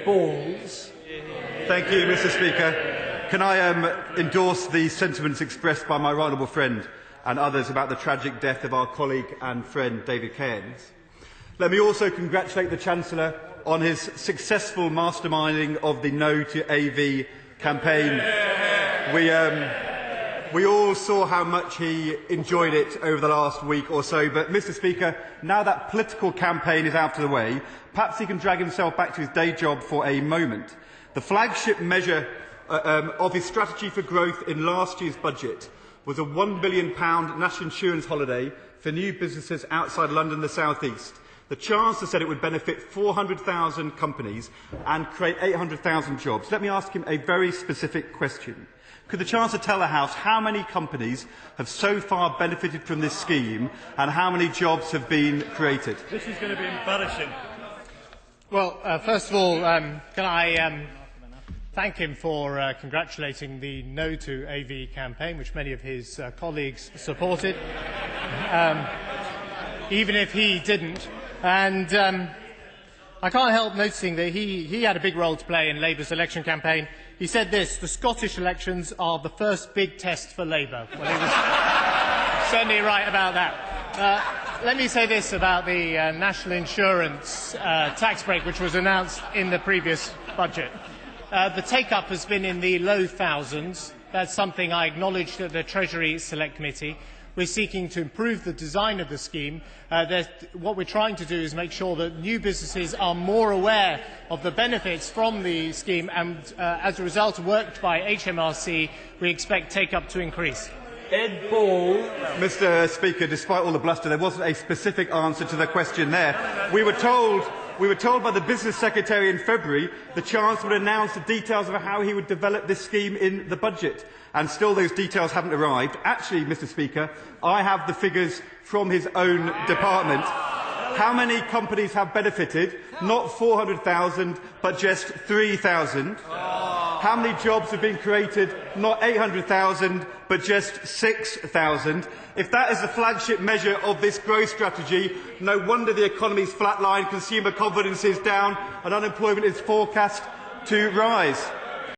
balls. Thank you, Mr. Speaker. Can I endorse the sentiments expressed by my right honourable friend and others about the tragic death of our colleague and friend David Cairns? Let me also congratulate the Chancellor on his successful masterminding of the No to AV campaign. We all saw how much he enjoyed it over the last week or so, but, Mr. Speaker, now that political campaign is out of the way, perhaps he can drag himself back to his day job for a moment. The flagship measure of his strategy for growth in last year's budget was a £1 billion national insurance holiday for new businesses outside London, the South East. The Chancellor said it would benefit 400,000 companies and create 800,000 jobs. Let me ask him a very specific question. Could the Chancellor tell the House how many companies have so far benefited from this scheme and how many jobs have been created? This is going to be embarrassing. Well, first of all, can I thank him for congratulating the No to AV campaign, which many of his colleagues supported, even if he didn't. And I can't help noticing that he had a big role to play in Labour's election campaign. He said this: the Scottish elections are the first big test for Labour. Well, he was certainly right about that. Let me say this about the national insurance tax break, which was announced in the previous budget. The take-up has been in the low thousands. That's something I acknowledged at the Treasury Select Committee. We're seeking to improve the design of the scheme. What we're trying to do is make sure that new businesses are more aware of the benefits from the scheme, and as a result, worked by HMRC, we expect take-up to increase. Ed Ball. Mr. Speaker, despite all the bluster, there wasn't a specific answer to the question there. We were told by the Business Secretary in February the Chancellor would announce the details of how he would develop this scheme in the budget, and still those details haven't arrived. Actually, Mr. Speaker, I have the figures from his own department. How many companies have benefited? Not 400,000, but just 3,000. How many jobs have been created? Not 800,000, but just 6,000. If that is the flagship measure of this growth strategy, no wonder the economy is flatlined, consumer confidence is down, and unemployment is forecast to rise.